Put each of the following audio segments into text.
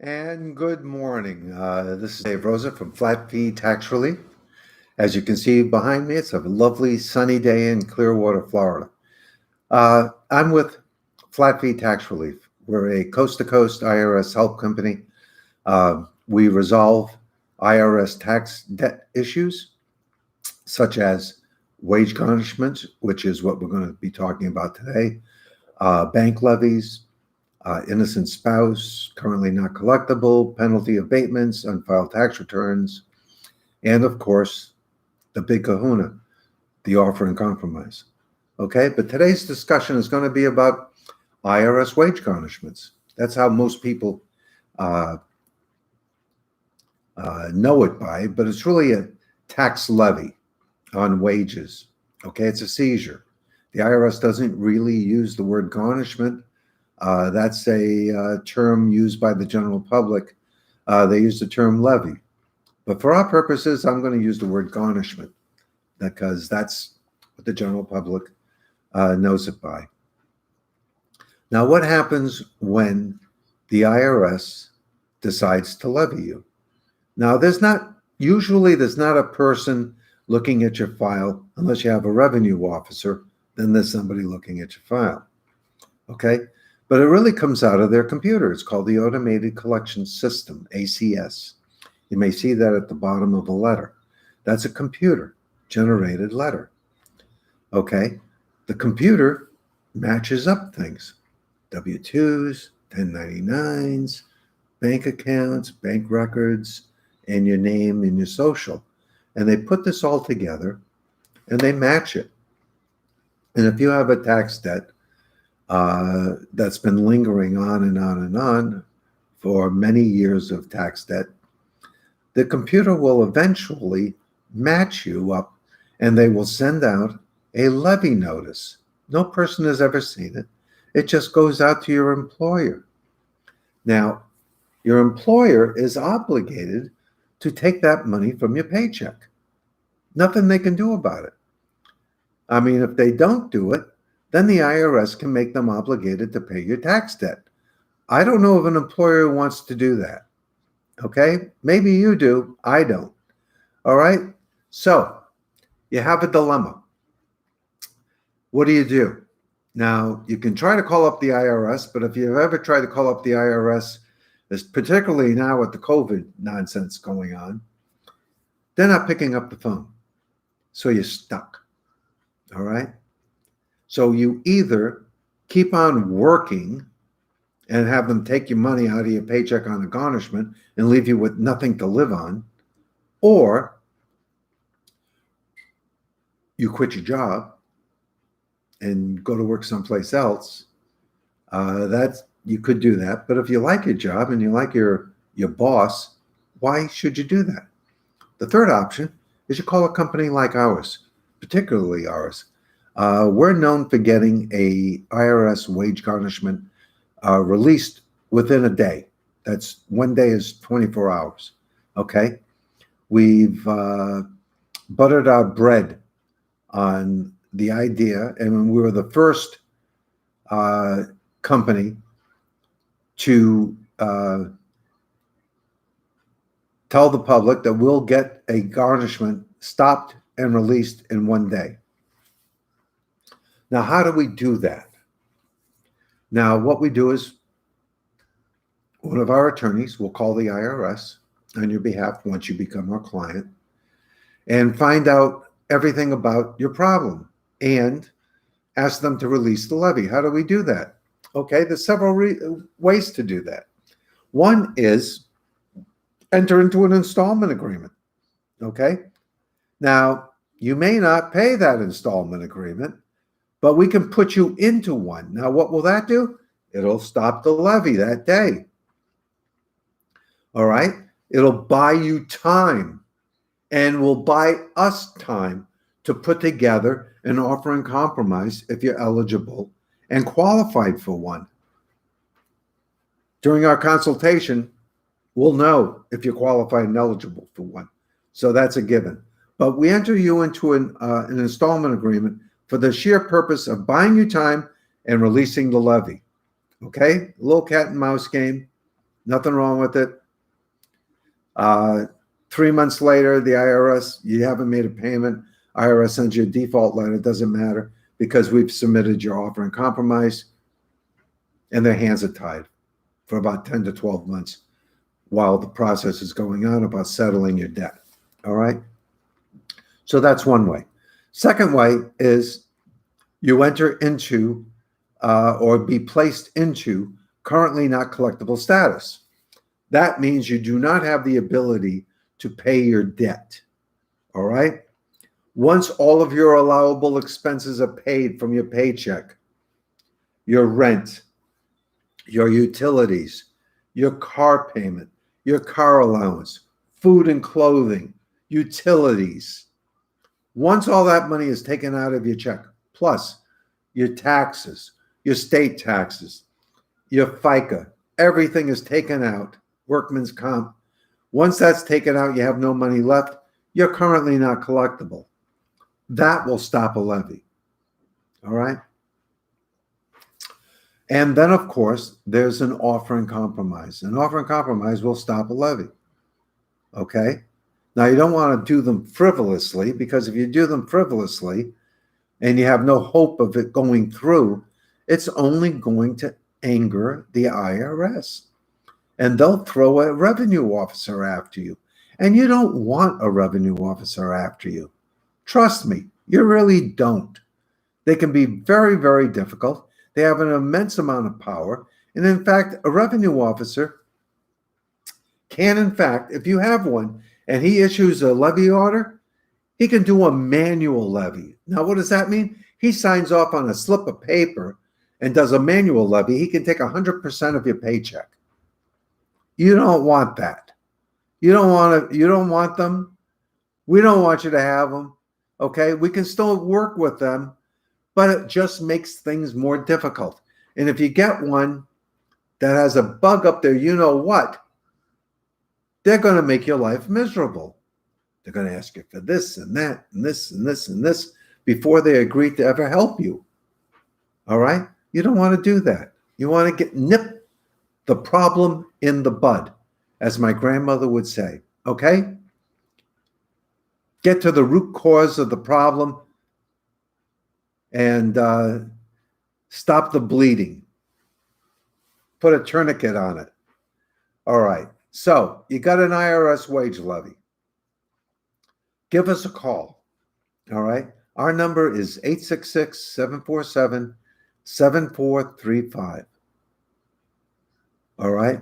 And good morning. This is Dave Rosa from Flat Fee Tax Relief. As you can see behind me, it's a lovely sunny day in Clearwater, Florida. I'm with Flat Fee Tax Relief. We're a coast-to-coast IRS help company. We resolve IRS tax debt issues, such as wage garnishment, which is what we're going to be talking about today, bank levies, innocent spouse, currently not collectible, penalty abatements, unfiled tax returns, and of course, the big kahuna, the offer and compromise. Okay, but today's discussion is going to be about IRS wage garnishments. That's how most people know it by, but it's really a tax levy on wages. Okay, it's a seizure. The IRS doesn't really use the word garnishment. That's a term used by the general public. They use the term levy. But for our purposes, I'm going to use the word garnishment because that's what the general public knows it by. Now, what happens when the IRS decides to levy you? Now, there's not a person looking at your file unless you have a revenue officer, then there's somebody looking at your file. Okay? But it really comes out of their computer. It's called the Automated Collection System, ACS. You may see that at the bottom of a letter. That's a computer-generated letter. Okay? The computer matches up things. W-2s, 1099s, bank accounts, bank records, and your name and your social. And they put this all together, and they match it. And if you have a tax debt, that's been lingering on and on and on for many years of tax debt, the computer will eventually match you up and they will send out a levy notice. No person has ever seen it. It just goes out to your employer. Now, your employer is obligated to take that money from your paycheck. Nothing they can do about it. I mean, if they don't do it, then the IRS can make them obligated to pay your tax debt. I don't know of an employer who wants to do that. Okay? Maybe you do. I don't. All right? So, you have a dilemma. What do? Now, you can try to call up the IRS, but if you've ever tried to call up the IRS, particularly now with the COVID nonsense going on, they're not picking up the phone. So you're stuck. All right? So you either keep on working and have them take your money out of your paycheck on a garnishment and leave you with nothing to live on, or you quit your job and go to work someplace else. You could do that. But if you like your job and you like your boss, why should you do that? The third option is you call a company like ours, particularly ours. We're known for getting a IRS wage garnishment released within a day. That's one day is 24 hours. Okay. We've buttered our bread on the idea, and we were the first company to tell the public that we'll get a garnishment stopped and released in one day. Now, how do we do that? Now, what we do is one of our attorneys will call the IRS on your behalf once you become our client and find out everything about your problem and ask them to release the levy. How do we do that? Okay, there's several ways to do that. One is enter into an installment agreement. Okay, now you may not pay that installment agreement, but we can put you into one. Now, what will that do? It'll stop the levy that day. All right? It'll buy you time and will buy us time to put together an offer and compromise if you're eligible and qualified for one. During our consultation, we'll know if you're qualified and eligible for one. So that's a given. But we enter you into an installment agreement for the sheer purpose of buying you time and releasing the levy. Okay? A little cat and mouse game. Nothing wrong with it. 3 months later, the IRS, you haven't made a payment. IRS sends you a default letter. It doesn't matter because we've submitted your offer in compromise, and their hands are tied for about 10 to 12 months while the process is going on about settling your debt. All right. So that's one way. Second way is you enter into or be placed into currently not collectible status. That means you do not have the ability to pay your debt. All right. Once all of your allowable expenses are paid from your paycheck, your rent, your utilities, your car payment, your car allowance, food and clothing, utilities. Once all that money is taken out of your check, plus your taxes, your state taxes, your FICA, everything is taken out, workman's comp. Once that's taken out, you have no money left. You're currently not collectible. That will stop a levy. All right. And then, of course, there's an offer in compromise. An offer in compromise will stop a levy. Okay. Now, you don't want to do them frivolously, because if you do them frivolously and you have no hope of it going through, it's only going to anger the IRS. And they'll throw a revenue officer after you. And you don't want a revenue officer after you. Trust me, you really don't. They can be very, very difficult. They have an immense amount of power. And in fact, a revenue officer can, in fact, if you have one and he issues a levy order, he can do a manual levy. Now, what does that mean? He signs off on a slip of paper and does a manual levy. He can take 100% of your paycheck. You don't want that. You don't want them. We don't want you to have them. Okay, we can still work with them, but it just makes things more difficult. And if you get one that has a bug up there, you know what? They're going to make your life miserable. They're going to ask you for this and that and this and this and this before they agree to ever help you. All right? You don't want to do that. You want to nip the problem in the bud, as my grandmother would say. Okay? Get to the root cause of the problem and stop the bleeding. Put a tourniquet on it. All right. So you got an IRS wage levy. Give us a call. All right. Our number is 866-747-7435. All right.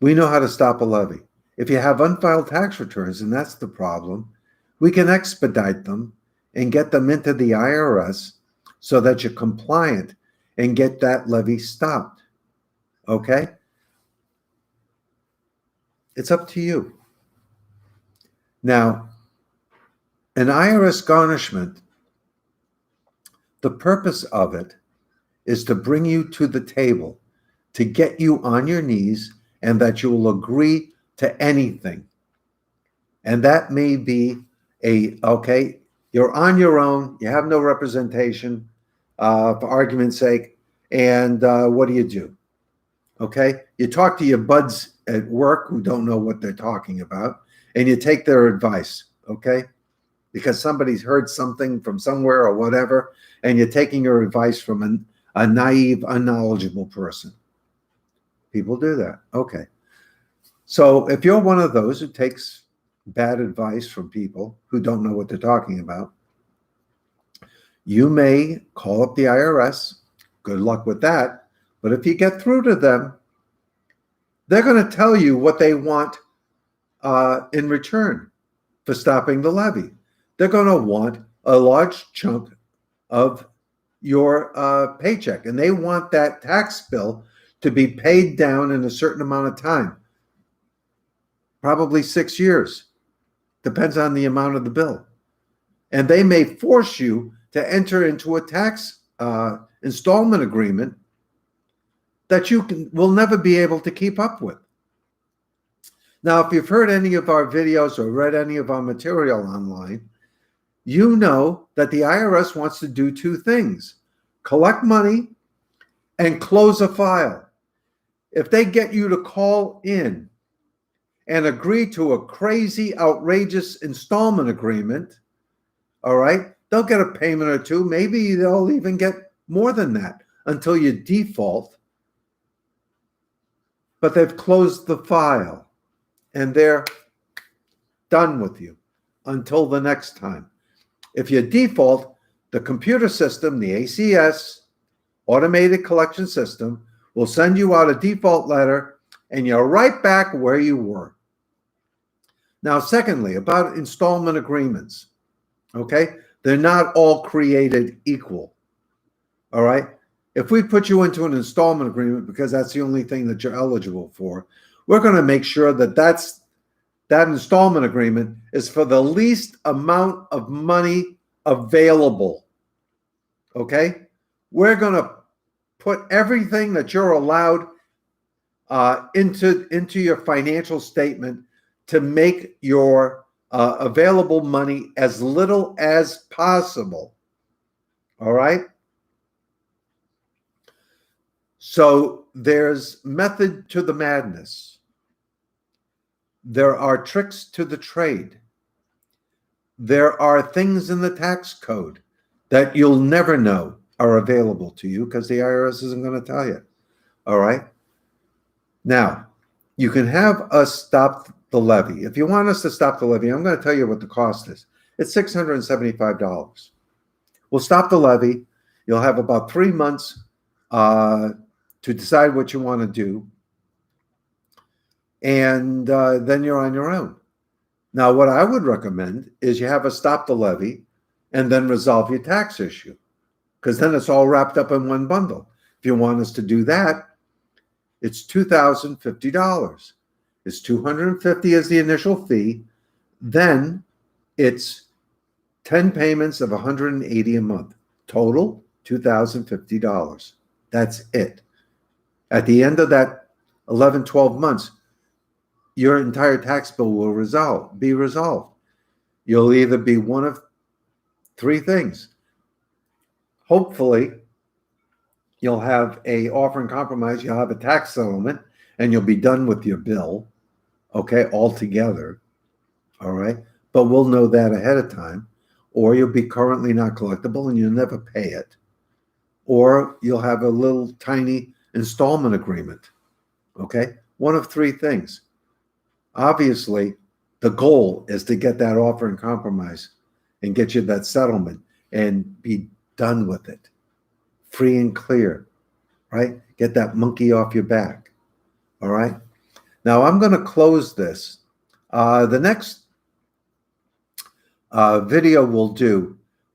We know how to stop a levy. If you have unfiled tax returns, and that's the problem, we can expedite them and get them into the IRS so that you're compliant and get that levy stopped. Okay? It's up to you. Now, an IRS garnishment, the purpose of it is to bring you to the table, to get you on your knees, and that you will agree to anything. And that may be okay, you're on your own, you have no representation, for argument's sake, and what do? Okay, you talk to your buds at work who don't know what they're talking about, and you take their advice, okay? Because somebody's heard something from somewhere or whatever, and you're taking your advice from a naive, unknowledgeable person. People do that. Okay. So if you're one of those who takes bad advice from people who don't know what they're talking about, you may call up the IRS. Good luck with that. But if you get through to them, they're going to tell you what they want in return for stopping the levy. They're going to want a large chunk of your paycheck, and they want that tax bill to be paid down in a certain amount of time. Probably 6 years. Depends on the amount of the bill. And they may force you to enter into a tax installment agreement that you will never be able to keep up with. Now, if you've heard any of our videos or read any of our material online, you know that the IRS wants to do two things: collect money and close a file. if they get you to call in and agree to a crazy, outrageous installment agreement, all right, they'll get a payment or two. Maybe they'll even get more than that until you default. But they've closed the file and they're done with you until the next time. If you default, the computer system, the ACS, automated collection system, will send you out a default letter and you're right back where you were. Now, secondly, about installment agreements, okay? They're not all created equal, all right? If we put you into an installment agreement because that's the only thing that you're eligible for, we're going to make sure that that installment agreement is for the least amount of money available, okay? We're going to put everything that you're allowed into your financial statement to make your available money as little as possible, all right? So there's method to the madness. There are tricks to the trade. There are things in the tax code that you'll never know are available to you because the IRS isn't going to tell you. All right. Now, you can have us stop the levy. If you want us to stop the levy, I'm going to tell you what the cost is. It's $675. We'll stop the levy. You'll have about 3 months to decide what you want to do. And then you're on your own. Now, what I would recommend is you have us stop the levy and then resolve your tax issue, because then it's all wrapped up in one bundle. If you want us to do that, it's $2,050. It's $250 as the initial fee. Then it's 10 payments of $180 a month. Total, $2,050. That's it. At the end of that 11, 12 months, your entire tax bill will be resolved. You'll either be one of 3 things. Hopefully, you'll have a offer in compromise, you'll have a tax settlement, and you'll be done with your bill, okay, altogether, all right? But we'll know that ahead of time. Or you'll be currently not collectible and you'll never pay it. Or you'll have a little tiny installment agreement, okay? One of 3 things. Obviously, the goal is to get that offer in compromise and get you that settlement and be done with it. Free and clear, right? Get that monkey off your back, all right? Now, I'm going to close this. The next video we'll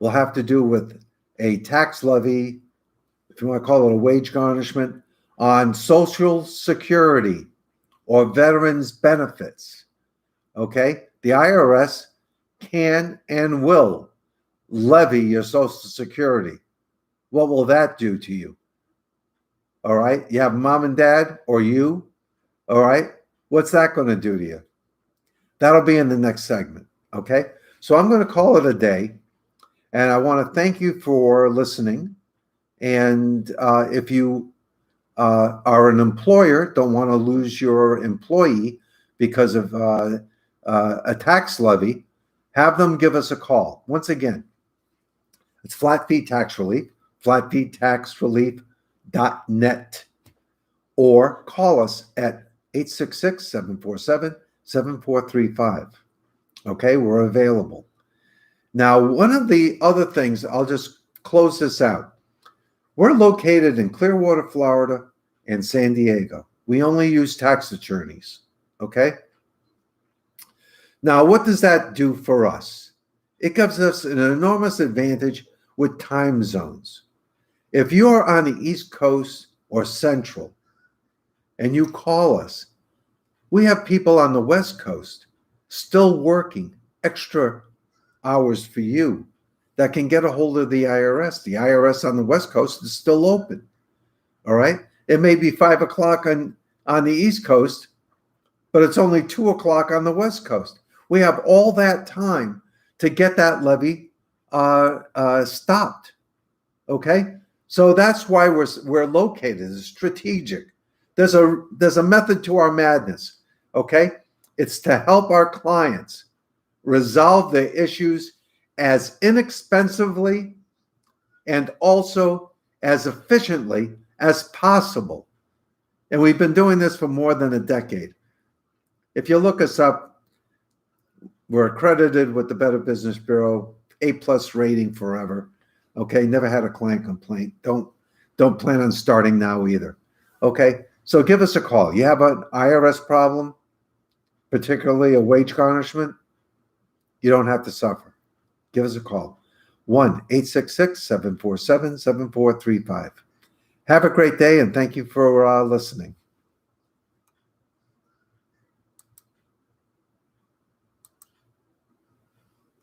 have to do with a tax levy, if you want to call it a wage garnishment, on Social Security or veterans benefits, okay? The IRS can and will levy your Social Security. What will that do to you? All right? You have mom and dad or you, all right? What's that going to do to you? That'll be in the next segment, okay? So I'm going to call it a day, and I want to thank you for listening. And if you are an employer, don't want to lose your employee because of a tax levy, have them give us a call. Once again, it's Flat Fee Tax Relief, flatfeetaxrelief.net, or call us at 866-747-7435. Okay, we're available. Now, one of the other things, I'll just close this out. We're located in Clearwater, Florida, and San Diego. We only use tax attorneys, okay? Now, what does that do for us? It gives us an enormous advantage with time zones. If you're on the East Coast or Central and you call us, we have people on the West Coast still working extra hours for you that can get a hold of the IRS. The IRS on the West Coast is still open, all right? It may be 5 o'clock on the East Coast, but it's only 2 o'clock on the West Coast. We have all that time to get that levy stopped, okay? So that's why we're located. It's strategic There's a method to our madness, okay? It's to help our clients resolve their issues as inexpensively and also as efficiently as possible. And we've been doing this for more than a decade. If you look us up, we're accredited with the Better Business Bureau, A+ rating forever. Okay, never had a client complaint. Don't plan on starting now either. Okay, so give us a call. You have an IRS problem, particularly a wage garnishment, you don't have to suffer. Give us a call. 1-866-747-7435. Have a great day, and thank you for listening.